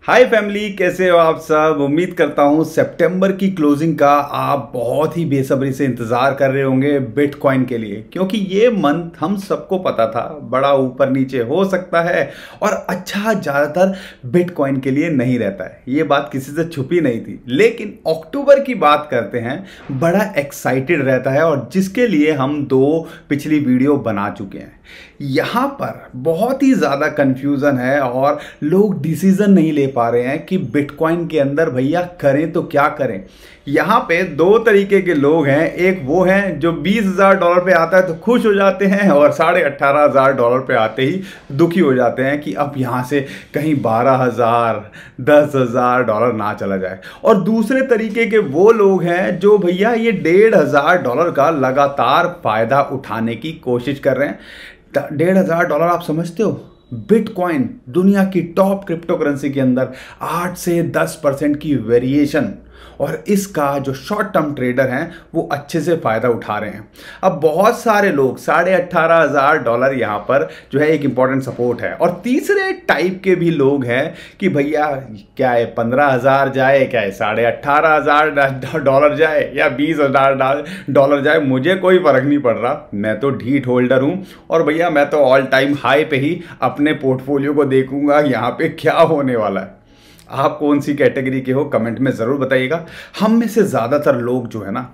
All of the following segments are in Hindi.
हाय फैमिली, कैसे हो आप सब। उम्मीद करता हूँ सितंबर की क्लोजिंग का आप बहुत ही बेसब्री से इंतज़ार कर रहे होंगे बिटकॉइन के लिए, क्योंकि ये मंथ हम सबको पता था बड़ा ऊपर नीचे हो सकता है और अच्छा ज़्यादातर बिटकॉइन के लिए नहीं रहता है। ये बात किसी से छुपी नहीं थी, लेकिन अक्टूबर की बात करते हैं बड़ा एक्साइटेड रहता है और जिसके लिए हम दो पिछली वीडियो बना चुके हैं। यहाँ पर बहुत ही ज़्यादा कंफ्यूजन है और लोग डिसीजन नहीं ले पा रहे हैं कि बिटकॉइन के अंदर भैया करें तो क्या करें। यहाँ पे दो तरीके के लोग हैं। एक वो हैं जो $20,000 पे आता है तो खुश हो जाते हैं और $18,500 पे आते ही दुखी हो जाते हैं कि अब यहाँ से कहीं 12,000 10,000 ना चला जाए। और दूसरे तरीके के वो लोग हैं जो भैया ये $1,500 का लगातार फायदा उठाने की कोशिश कर रहे हैं। $1,500 आप समझते हो, बिटकॉइन दुनिया की टॉप क्रिप्टो करेंसी के अंदर 8 से 10% की वेरिएशन, और इसका जो शॉर्ट टर्म ट्रेडर हैं वो अच्छे से फायदा उठा रहे हैं। अब बहुत सारे लोग $18,500 यहाँ पर जो है एक इंपॉर्टेंट सपोर्ट है। और तीसरे टाइप के भी लोग हैं कि भैया क्या है 15,000 जाए, क्या है $18,500 जाए या $20,000 जाए, मुझे कोई फर्क नहीं पड़ रहा। मैं तो ढीठ होल्डर हूँ और भैया मैं तो ऑल टाइम हाई पे ही अपने पोर्टफोलियो को देखूंगा यहाँ पे क्या होने वाला है। आप कौन सी कैटेगरी के हो कमेंट में ज़रूर बताइएगा। हम में से ज़्यादातर लोग जो है ना,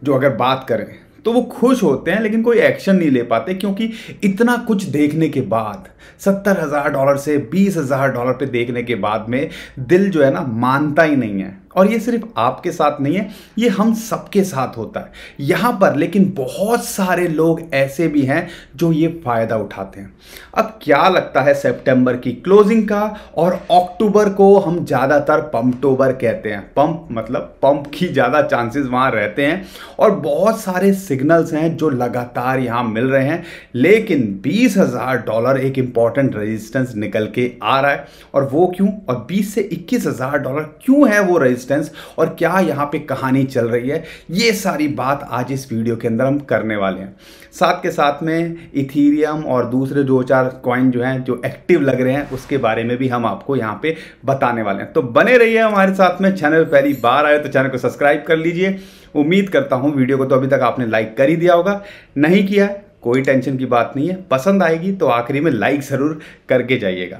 जो अगर बात करें तो वो खुश होते हैं लेकिन कोई एक्शन नहीं ले पाते, क्योंकि इतना कुछ देखने के बाद $70,000 से $20,000 पे देखने के बाद में दिल जो है ना मानता ही नहीं है। और ये सिर्फ आपके साथ नहीं है, ये हम सबके साथ होता है यहाँ पर। लेकिन बहुत सारे लोग ऐसे भी हैं जो ये फायदा उठाते हैं। अब क्या लगता है सितंबर की क्लोजिंग का, और अक्टूबर को हम ज़्यादातर पंपटोबर कहते हैं। पंप मतलब पंप की ज़्यादा चांसेस वहाँ रहते हैं और बहुत सारे सिग्नल्स हैं जो लगातार यहाँ मिल रहे हैं। लेकिन $20,000 एक इंपॉर्टेंट रेजिस्टेंस निकल के आ रहा है। और वो क्यों, और 20 से $21,000 क्यों है वो रेजिस्टेंस, और क्या यहाँ पे कहानी चल रही है, ये सारी बात आज इस वीडियो के अंदर हम करने वाले हैं। साथ के साथ में इथीरियम और दूसरे 2-4 कॉइन जो हैं जो एक्टिव लग रहे हैं उसके बारे में भी हम आपको यहाँ पे बताने वाले हैं। तो बने रहिए हमारे साथ में। चैनल पहली बार आए तो चैनल को सब्सक्राइब कर लीजिए। उम्मीद करता हूँ वीडियो को तो अभी तक आपने लाइक कर ही दिया होगा। नहीं किया है कोई टेंशन की बात नहीं है, पसंद आएगी तो आखिरी में लाइक ज़रूर करके जाइएगा।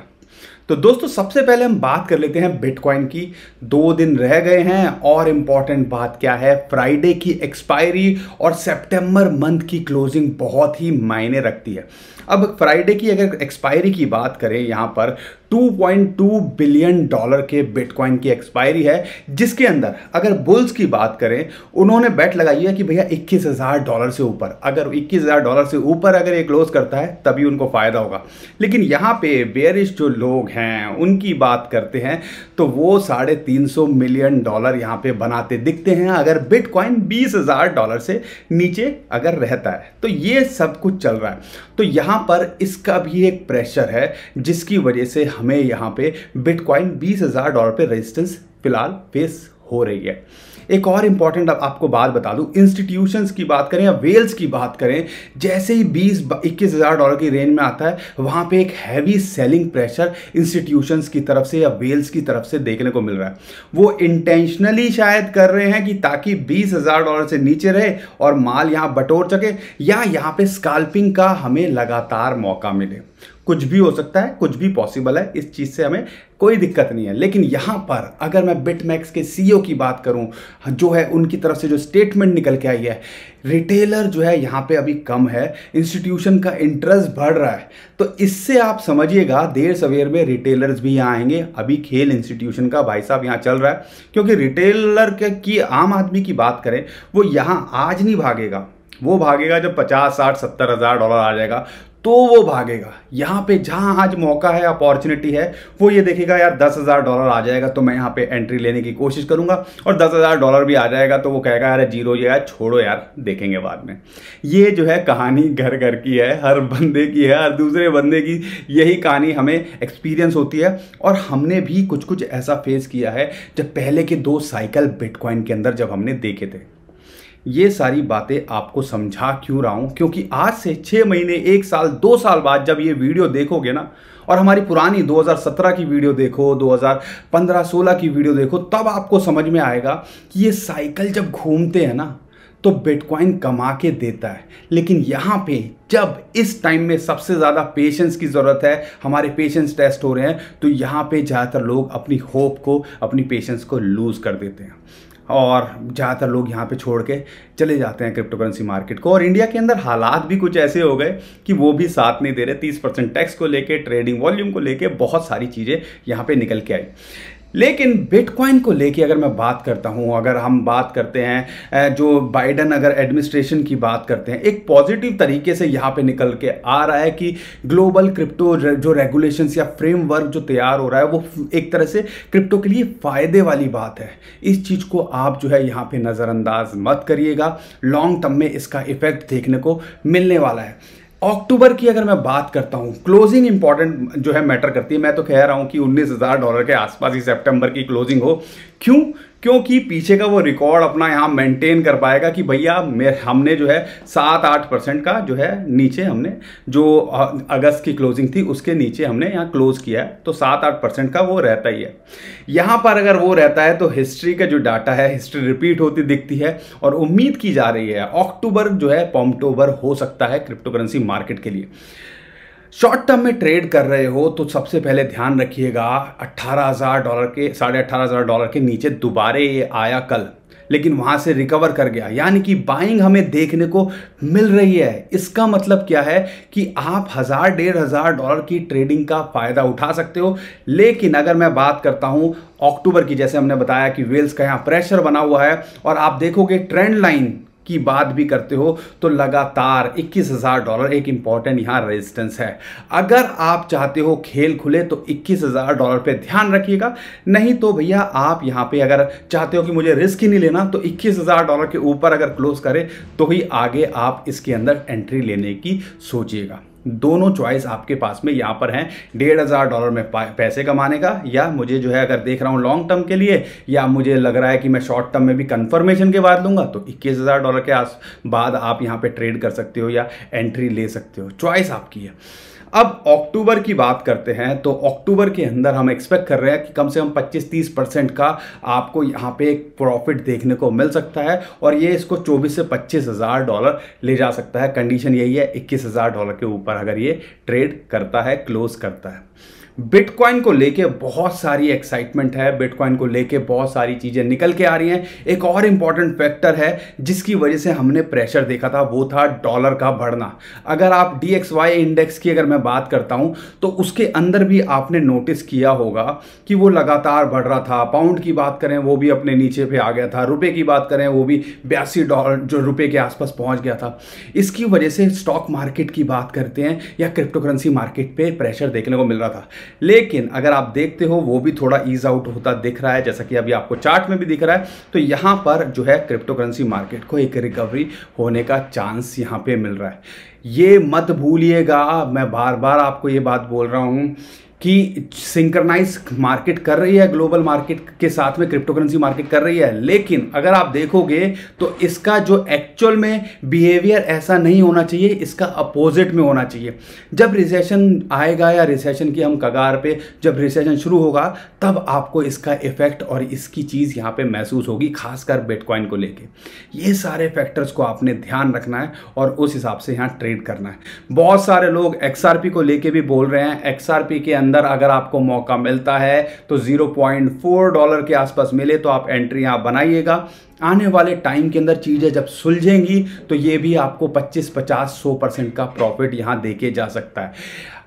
तो दोस्तों सबसे पहले हम बात कर लेते हैं बिटकॉइन की। 2 दिन रह गए हैं और इंपॉर्टेंट बात क्या है, फ्राइडे की एक्सपायरी और सितंबर मंथ की क्लोजिंग बहुत ही मायने रखती है। अब फ्राइडे की अगर एक्सपायरी की बात करें, यहाँ पर $2.2 बिलियन के बिटकॉइन की एक्सपायरी है, जिसके अंदर अगर बुल्स की बात करें उन्होंने बेट लगाई है कि भैया $21,000 से ऊपर, अगर $21,000 से ऊपर अगर ये क्लोज करता है तभी उनको फायदा होगा। लेकिन यहाँ पे बेयरिश जो लोग हैं उनकी बात करते हैं तो वो $350 मिलियन यहाँ पे बनाते दिखते हैं अगर बिटकॉइन $20,000 से नीचे अगर रहता है। तो ये सब कुछ चल रहा है। तो यहाँ पर इसका भी एक प्रेशर है जिसकी वजह से हमें यहाँ पे बिटकॉइन $20,000 पे रेजिस्टेंस फिलहाल फेस हो रही है। एक और इंपॉर्टेंट आपको बात बता दूं, इंस्टीट्यूशंस की बात करें या वेल्स की बात करें, जैसे ही $20-21,000 की रेंज में आता है वहां पे एक हैवी सेलिंग प्रेशर इंस्टीट्यूशंस की तरफ से या वेल्स की तरफ से देखने को मिल रहा है। वो इंटेंशनली शायद कर रहे हैं कि ताकि $20,000 से नीचे रहे और माल यहां बटोर सके, या यहां पे स्कैल्पिंग का हमें लगातार मौका मिले। कुछ भी हो सकता है, कुछ भी पॉसिबल है, इस चीज़ से हमें कोई दिक्कत नहीं है। लेकिन यहाँ पर अगर मैं बिटमैक्स के सीईओ की बात करूँ, जो है उनकी तरफ से जो स्टेटमेंट निकल के आई है, रिटेलर जो है यहाँ पे अभी कम है, इंस्टीट्यूशन का इंटरेस्ट बढ़ रहा है। तो इससे आप समझिएगा देर सवेर में रिटेलर्स भी यहाँ आएंगे। अभी खेल इंस्टीट्यूशन का भाई साहब यहाँ चल रहा है, क्योंकि रिटेलर की आम आदमी की बात करें वो यहाँ आज नहीं भागेगा, वो भागेगा जब 50, 60, $70,000 आ जाएगा तो वो भागेगा। यहाँ पे जहाँ आज मौका है, अपॉर्चुनिटी है, वो ये देखेगा यार $10,000 आ जाएगा तो मैं यहाँ पे एंट्री लेने की कोशिश करूंगा, और $10,000 भी आ जाएगा तो वो कहेगा यार जीरो यार छोड़ो यार देखेंगे बाद में। ये जो है कहानी घर घर की है, हर बंदे की है, हर दूसरे बंदे की यही कहानी हमें एक्सपीरियंस होती है। और हमने भी कुछ कुछ ऐसा फेस किया है जब पहले के 2 साइकिल बिटकॉइन के अंदर जब हमने देखे थे। ये सारी बातें आपको समझा क्यों रहा हूं, क्योंकि आज से 6 महीने, 1 साल, 2 साल बाद जब ये वीडियो देखोगे ना, और हमारी पुरानी 2017 की वीडियो देखो, 2015-16 की वीडियो देखो, तब आपको समझ में आएगा कि ये साइकिल जब घूमते हैं ना तो बिटकॉइन कमा के देता है। लेकिन यहाँ पे जब इस टाइम में सबसे ज़्यादा पेशेंस की ज़रूरत है, हमारे पेशेंस टेस्ट हो रहे हैं, तो यहाँ पे ज़्यादातर लोग अपनी होप को, अपनी पेशेंस को लूज़ कर देते हैं और ज़्यादातर लोग यहाँ पे छोड़ के चले जाते हैं क्रिप्टो करेंसी मार्केट को। और इंडिया के अंदर हालात भी कुछ ऐसे हो गए कि वो भी साथ नहीं दे रहे। 30% टैक्स को लेके, ट्रेडिंग वॉल्यूम को लेके बहुत सारी चीज़ें यहाँ पे निकल के आई। लेकिन बिटकॉइन को लेके अगर मैं बात करता हूं, अगर हम बात करते हैं जो बाइडन अगर एडमिनिस्ट्रेशन की बात करते हैं, एक पॉजिटिव तरीके से यहां पे निकल के आ रहा है कि ग्लोबल क्रिप्टो जो रेगुलेशंस या फ्रेमवर्क जो तैयार हो रहा है वो एक तरह से क्रिप्टो के लिए फायदे वाली बात है। इस चीज को आप जो है यहां पे नजरअंदाज मत करिएगा, लॉन्ग टर्म में इसका इफेक्ट देखने को मिलने वाला है। अक्टूबर की अगर मैं बात करता हूं, क्लोजिंग इंपॉर्टेंट जो है मैटर करती है। मैं तो कह रहा हूं कि $19,000 के आसपास ही सितंबर की क्लोजिंग हो। क्यों? क्योंकि पीछे का वो रिकॉर्ड अपना यहाँ मेंटेन कर पाएगा कि भैया हमने जो है 7-8% का जो है नीचे, हमने जो अगस्त की क्लोजिंग थी उसके नीचे हमने यहाँ क्लोज किया है, तो 7-8% का वो रहता ही है। यहाँ पर अगर वो रहता है तो हिस्ट्री का जो डाटा है, हिस्ट्री रिपीट होती दिखती है और उम्मीद की जा रही है अक्टूबर जो है पॉम्प्टोबर हो सकता है क्रिप्टो करेंसी मार्केट के लिए। शॉर्ट टर्म में ट्रेड कर रहे हो तो सबसे पहले ध्यान रखिएगा $18,000 के, $18,500 के नीचे दोबारे ये आया कल, लेकिन वहां से रिकवर कर गया, यानी कि बाइंग हमें देखने को मिल रही है। इसका मतलब क्या है कि आप $1,000-1,500 की ट्रेडिंग का फायदा उठा सकते हो। लेकिन अगर मैं बात करता हूं अक्टूबर की, जैसे हमने बताया कि वेल्स का यहां प्रेशर बना हुआ है और आप देखोगे ट्रेंड लाइन की बात भी करते हो तो लगातार $21,000 एक इंपॉर्टेंट यहां रेजिस्टेंस है। अगर आप चाहते हो खेल खुले तो $21,000 पे ध्यान रखिएगा, नहीं तो भैया आप यहां पे अगर चाहते हो कि मुझे रिस्क ही नहीं लेना तो $21,000 के ऊपर अगर क्लोज करे तो ही आगे आप इसके अंदर एंट्री लेने की सोचिएगा। दोनों चॉइस आपके पास में यहाँ पर हैं, $1,500 में पैसे कमाने का, या मुझे जो है अगर देख रहा हूँ लॉन्ग टर्म के लिए, या मुझे लग रहा है कि मैं शॉर्ट टर्म में भी कंफर्मेशन के बाद लूँगा, तो $21,000 के बाद आप यहाँ पे ट्रेड कर सकते हो या एंट्री ले सकते हो। चॉइस आपकी है। अब अक्टूबर की बात करते हैं तो अक्टूबर के अंदर हम एक्सपेक्ट कर रहे हैं कि कम से कम 25-30% का आपको यहाँ पे एक प्रॉफिट देखने को मिल सकता है और ये इसको $24,000 से $25,000 ले जा सकता है। कंडीशन यही है, $21,000 के ऊपर अगर ये ट्रेड करता है, क्लोज करता है। बिटकॉइन को लेके बहुत सारी एक्साइटमेंट है, बिटकॉइन को लेके बहुत सारी चीजें निकल के आ रही हैं। एक और इंपॉर्टेंट फैक्टर है जिसकी वजह से हमने प्रेशर देखा था, वो था डॉलर का बढ़ना। अगर आप DXY इंडेक्स की अगर मैं बात करता हूं तो उसके अंदर भी आपने नोटिस किया होगा कि वो लगातार बढ़ रहा था। पाउंड की बात करें वो भी अपने नीचे पे आ गया था, रुपए की बात करें वो भी $82 के आसपास पहुंच गया था। इसकी वजह से स्टॉक मार्केट की बात करते हैं या क्रिप्टो करेंसी मार्केट पे प्रेशर देखने को मिल रहा था। लेकिन अगर आप देखते हो वो भी थोड़ा ईज आउट होता दिख रहा है, जैसा कि अभी आपको चार्ट में भी दिख रहा है। तो यहां पर जो है क्रिप्टो करेंसी मार्केट को एक रिकवरी होने का चांस यहां पे मिल रहा है। ये मत भूलिएगा, मैं बार बार आपको ये बात बोल रहा हूं कि सिंक्रनाइज मार्केट कर रही है, ग्लोबल मार्केट के साथ में क्रिप्टो करेंसी मार्केट कर रही है। लेकिन अगर आप देखोगे तो इसका जो एक्चुअल में बिहेवियर ऐसा नहीं होना चाहिए, इसका अपोजिट में होना चाहिए। जब रिसेशन आएगा या रिसेशन की हम कगार पे, जब रिसेशन शुरू होगा तब आपको इसका इफेक्ट और इसकी चीज़ यहाँ पे महसूस होगी, खासकर बिटकॉइन को लेके। ये सारे फैक्टर्स को आपने ध्यान रखना है और उस हिसाब से यहाँ ट्रेड करना है। बहुत सारे लोग XRP को लेके भी बोल रहे हैं। XRP के अंदर अगर आपको मौका मिलता है तो $0.4 के आसपास मिले तो आप एंट्री यहां बनाइएगा। आने वाले टाइम के अंदर चीजें जब सुलझेंगी तो ये भी आपको 25-50-100% का प्रॉफिट यहां देके जा सकता है।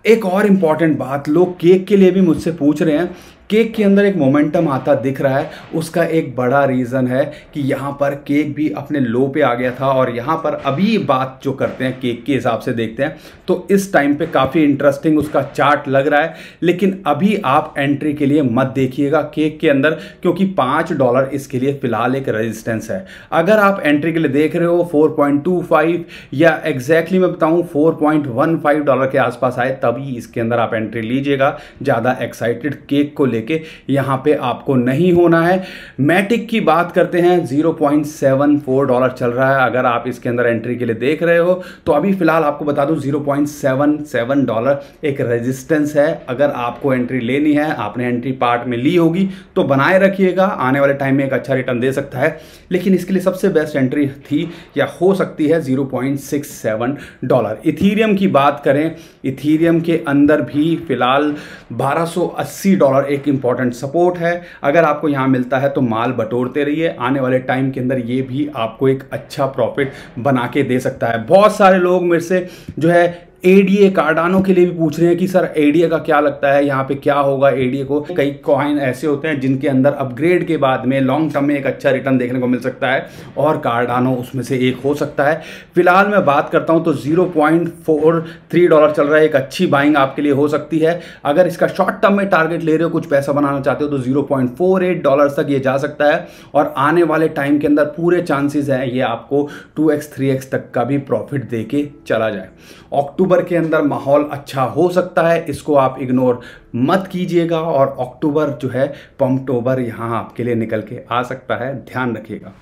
एक और इंपॉर्टेंट बात, लोग केक के लिए भी मुझसे पूछ रहे हैं। केक के अंदर एक मोमेंटम आता दिख रहा है, उसका एक बड़ा रीज़न है कि यहाँ पर केक भी अपने लो पे आ गया था और यहाँ पर अभी बात जो करते हैं केक के हिसाब से देखते हैं तो इस टाइम पे काफ़ी इंटरेस्टिंग उसका चार्ट लग रहा है। लेकिन अभी आप एंट्री के लिए मत देखिएगा केक के अंदर, क्योंकि $5 इसके लिए फिलहाल एक रेजिस्टेंस है। अगर आप एंट्री के लिए देख रहे हो 4.25 या एग्जैक्टली मैं बताऊँ $4.15 के आसपास आए तभी इसके अंदर आप एंट्री लीजिएगा। ज़्यादा एक्साइटेड केक को लेके यहाँ पे आपको नहीं होना है। मैटिक की बात करते हैं, $0.74 चल रहा है। अगर आप इसके अंदर एंट्री के लिए देख रहे हो तो अभी फिलहाल आपको बता दूं $0.77 एक रेजिस्टेंस है। अगर आपको एंट्री लेनी है, आपने एंट्री पार्ट में ली होगी तो बनाए रखिएगा, आने वाले टाइम में एक अच्छा रिटर्न दे सकता है। लेकिन इसके लिए सबसे बेस्ट एंट्री थी या हो सकती है $0.67। इथीरियम की बात करें, इथीरियम के अंदर भी फिलहाल $1280 एक इंपॉर्टेंट सपोर्ट है। अगर आपको यहां मिलता है तो माल बटोरते रहिए, आने वाले टाइम के अंदर ये भी आपको एक अच्छा प्रॉफिट बना के दे सकता है। बहुत सारे लोग मेरे से जो है एडीए कार्डानो के लिए भी पूछ रहे हैं कि सर एडीए का क्या लगता है, यहाँ पे क्या होगा एडीए को। कई कॉइन ऐसे होते हैं जिनके अंदर अपग्रेड के बाद में लॉन्ग टर्म में एक अच्छा रिटर्न देखने को मिल सकता है और कार्डानो उसमें से एक हो सकता है। फिलहाल मैं बात करता हूँ तो $0.43 चल रहा है, एक अच्छी बाइंग आपके लिए हो सकती है। अगर इसका शॉर्ट टर्म में टारगेट ले रहे हो, कुछ पैसा बनाना चाहते हो तो $0.48 तक ये जा सकता है और आने वाले टाइम के अंदर पूरे चांसेस हैं ये आपको 2x 3x तक का भी प्रॉफिट दे के चला जाए। अक्टूबर के अंदर माहौल अच्छा हो सकता है, इसको आप इग्नोर मत कीजिएगा और अक्टूबर जो है पंपटोबर यहां आपके लिए निकल के आ सकता है, ध्यान रखिएगा।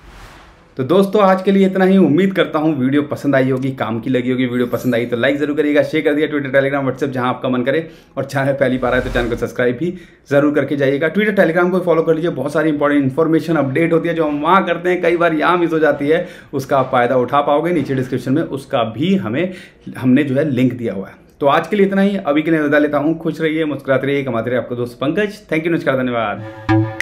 तो दोस्तों आज के लिए इतना ही। उम्मीद करता हूं वीडियो पसंद आई होगी, काम की लगी होगी। वीडियो पसंद आई तो लाइक जरूर करिएगा, शेयर कर दिया, ट्विटर टेलीग्राम व्हाट्सएप जहां आपका मन करे, और चैनल पहली बार आए तो चैनल को सब्सक्राइब भी जरूर करके जाइएगा। ट्विटर टेलीग्राम को फॉलो कर लीजिए, बहुत सारी इंपॉर्टेंट इन्फॉर्मेशन अपडेट होती है जो हम वहाँ करते हैं, कई बार यहाँ मिस हो जाती है, उसका आप फायदा उठा पाओगे। नीचे डिस्क्रिप्शन में उसका भी हमने जो है लिंक दिया हुआ है। तो आज के लिए इतना ही, अभी के लिए बता लेता हूँ। खुश रहिए, मुस्कुराते रहिए, कमाते रहिए। आपका दोस्त पंकज। थैंक यू, नमस्कार, धन्यवाद।